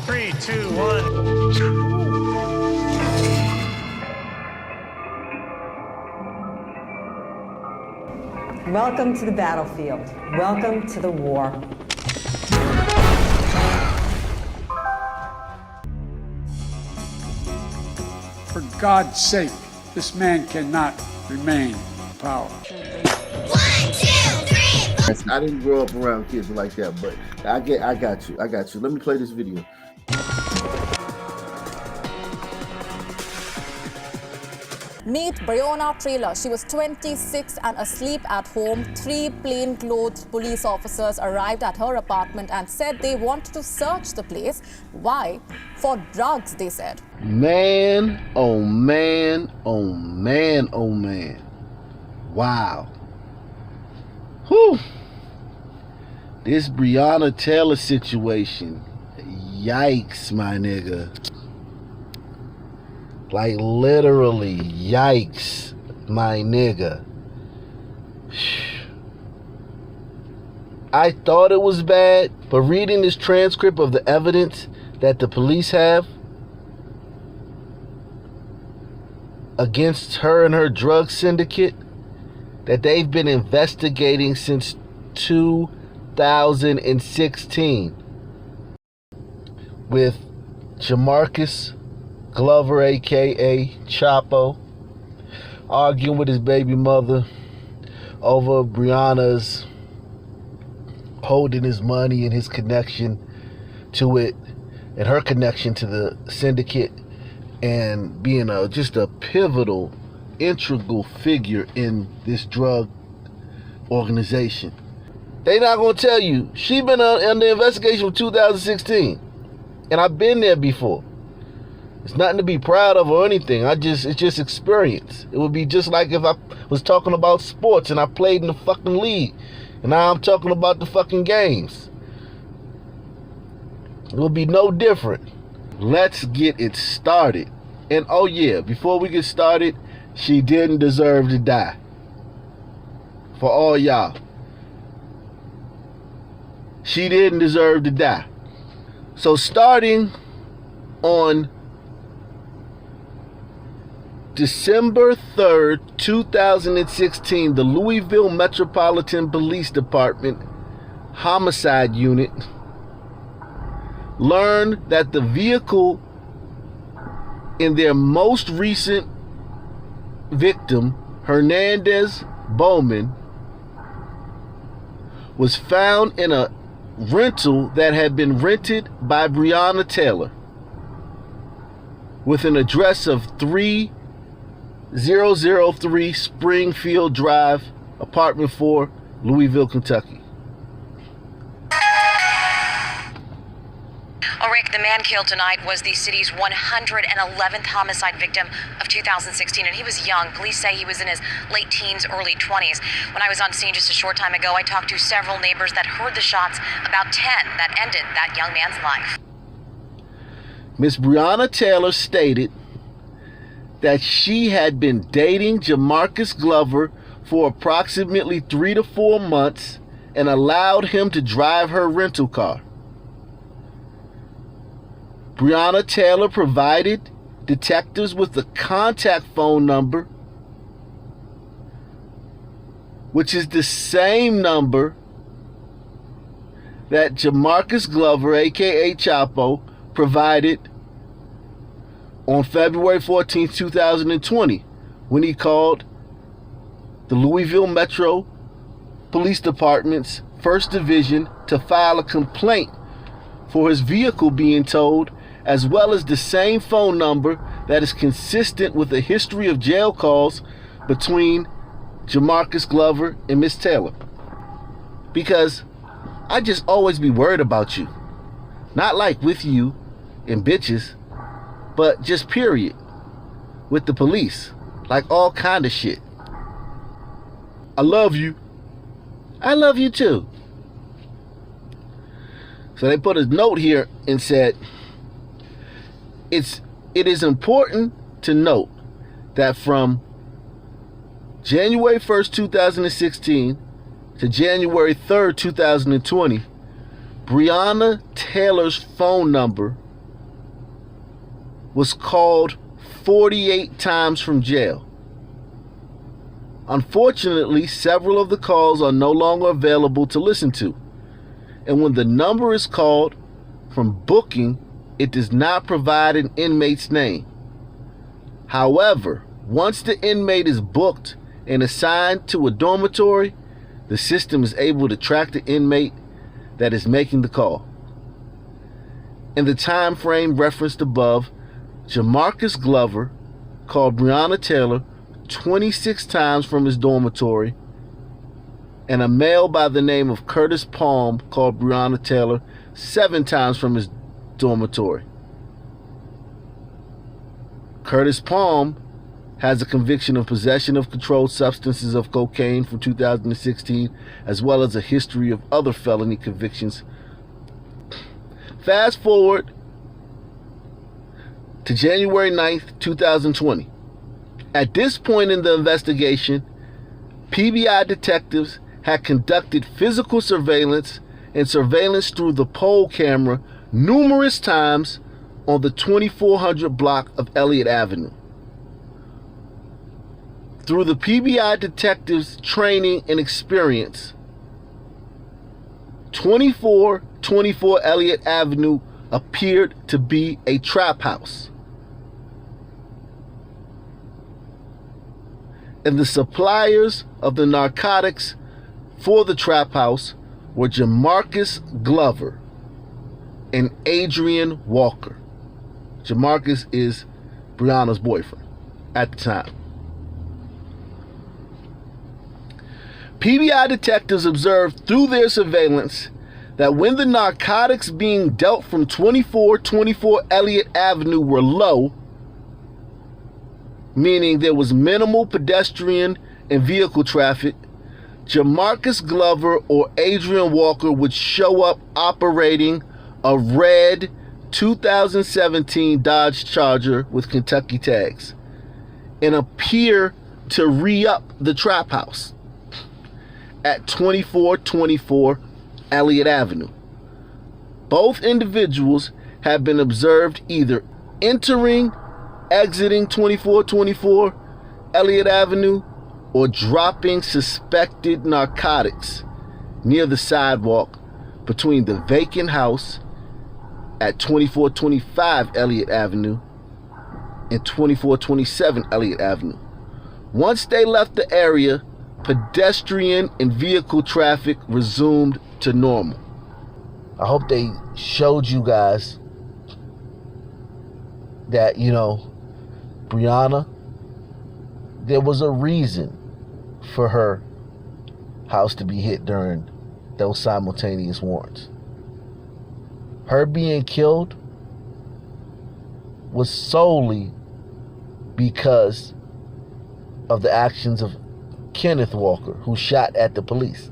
3, 2, 1. Welcome to the battlefield. Welcome to the war. For God's sake, this man cannot remain in power. 1, 2, 3. I didn't grow up around kids like that, but I got you. Let me play this video. Meet Breonna Taylor. She was 26 and asleep at home. 3 plainclothes police officers arrived at her apartment and said they wanted to search the place. Why? For drugs, they said. Man, oh man, oh man, oh man. Wow. Whew. This Breonna Taylor situation. Yikes, my nigga. Like literally, yikes, my nigga. I thought it was bad, but reading this transcript of the evidence that the police have against her and her drug syndicate that they've been investigating since 2016 with Jamarcus Glover, aka Chapo, arguing with his baby mother over Breonna's holding his money and his connection to it, and her connection to the syndicate, and being just a pivotal, integral figure in this drug organization. They not gonna tell you she been under investigation from 2016, and I've been there before. It's nothing to be proud of or anything. It's just experience. It would be just like if I was talking about sports and I played in the fucking league, and now I'm talking about the fucking games. It would be no different. Let's get it started. And oh yeah, before we get started, she didn't deserve to die. For all y'all. She didn't deserve to die. So starting on December 3rd, 2016, the Louisville Metropolitan Police Department Homicide Unit learned that the vehicle in their most recent victim, Hernandez Bowman, was found in a rental that had been rented by Breonna Taylor with an address of 3003 Springfield Drive, apartment 4, Louisville, Kentucky. Oh, Rick, the man killed tonight was the city's 111th homicide victim of 2016, and he was young. Police say he was in his late teens, early 20s. When I was on scene just a short time ago, I talked to several neighbors that heard the shots, about 10 that ended that young man's life. Miss Breonna Taylor stated that she had been dating Jamarcus Glover for approximately 3 to 4 months and allowed him to drive her rental car. Breonna Taylor provided detectives with the contact phone number, which is the same number that Jamarcus Glover, aka Chapo, provided on February 14, 2020, when he called the Louisville Metro Police Department's 1st Division to file a complaint for his vehicle being towed, as well as the same phone number that is consistent with a history of jail calls between Jamarcus Glover and Miss Taylor. Because I just always be worried about you. Not like with you and bitches, but just period. With the police. Like all kind of shit. I love you. I love you too. So they put a note here and said, it is important to note that from January 1st, 2016 to January 3rd, 2020, Breonna Taylor's phone number was called 48 times from jail. Unfortunately, several of the calls are no longer available to listen to. And when the number is called from booking, it does not provide an inmate's name. However, once the inmate is booked and assigned to a dormitory, the system is able to track the inmate that is making the call. In the time frame referenced above, Jamarcus Glover called Breonna Taylor 26 times from his dormitory, and a male by the name of Curtis Palm called Breonna Taylor 7 times from his dormitory. Curtis Palm has a conviction of possession of controlled substances of cocaine from 2016, as well as a history of other felony convictions. Fast forward to January 9th, 2020. At this point in the investigation, PBI detectives had conducted physical surveillance and surveillance through the pole camera numerous times on the 2400 block of Elliott Avenue. Through the PBI detectives' training and experience, 2424 Elliott Avenue appeared to be a trap house. And the suppliers of the narcotics for the trap house were Jamarcus Glover and Adrian Walker. Jamarcus is Breonna's boyfriend at the time. PBI detectives observed through their surveillance that when the narcotics being dealt from 2424 Elliott Avenue were low, meaning there was minimal pedestrian and vehicle traffic, Jamarcus Glover or Adrian Walker would show up operating a red 2017 Dodge Charger with Kentucky tags and appear to re-up the trap house at 2424 Elliott Avenue. Both individuals have been observed either entering, exiting 2424 Elliott Avenue, or dropping suspected narcotics near the sidewalk between the vacant house at 2425 Elliott Avenue and 2427 Elliott Avenue. Once they left the area, pedestrian and vehicle traffic resumed to normal. I hope they showed you guys that, Breonna, there was a reason for her house to be hit during those simultaneous warrants. Her being killed was solely because of the actions of Kenneth Walker, who shot at the police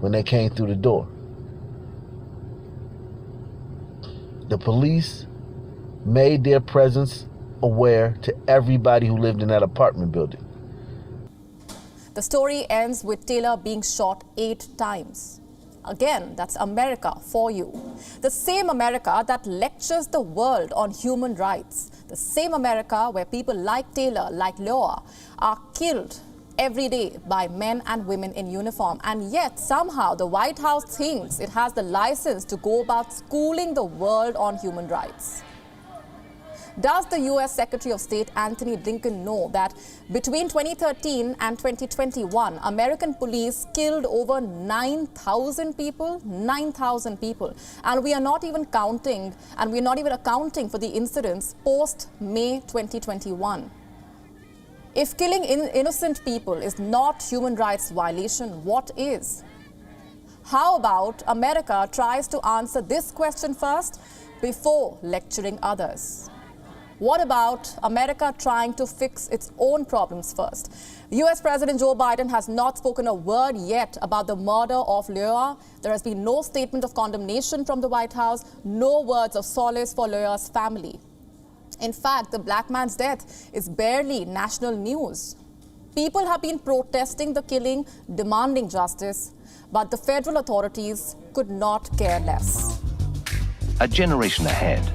when they came through the door. The police made their presence aware to everybody who lived in that apartment building. The story ends with Taylor being shot 8 times. Again, that's America for you. The same America that lectures the world on human rights. The same America where people like Taylor, like Layua, are killed every day by men and women in uniform. And yet, somehow, the White House thinks it has the license to go about schooling the world on human rights. Does the U.S. Secretary of State Antony Blinken know that between 2013 and 2021, American police killed over 9,000 people? 9,000 people. And we are not even counting, and we're not even accounting for the incidents post-May 2021. If killing innocent people is not human rights violation, what is? How about America tries to answer this question first before lecturing others? What about America trying to fix its own problems first? US President Joe Biden has not spoken a word yet about the murder of Layua. There has been no statement of condemnation from the White House, no words of solace for Layua's family. In fact, the black man's death is barely national news. People have been protesting the killing, demanding justice, but the federal authorities could not care less. A generation ahead,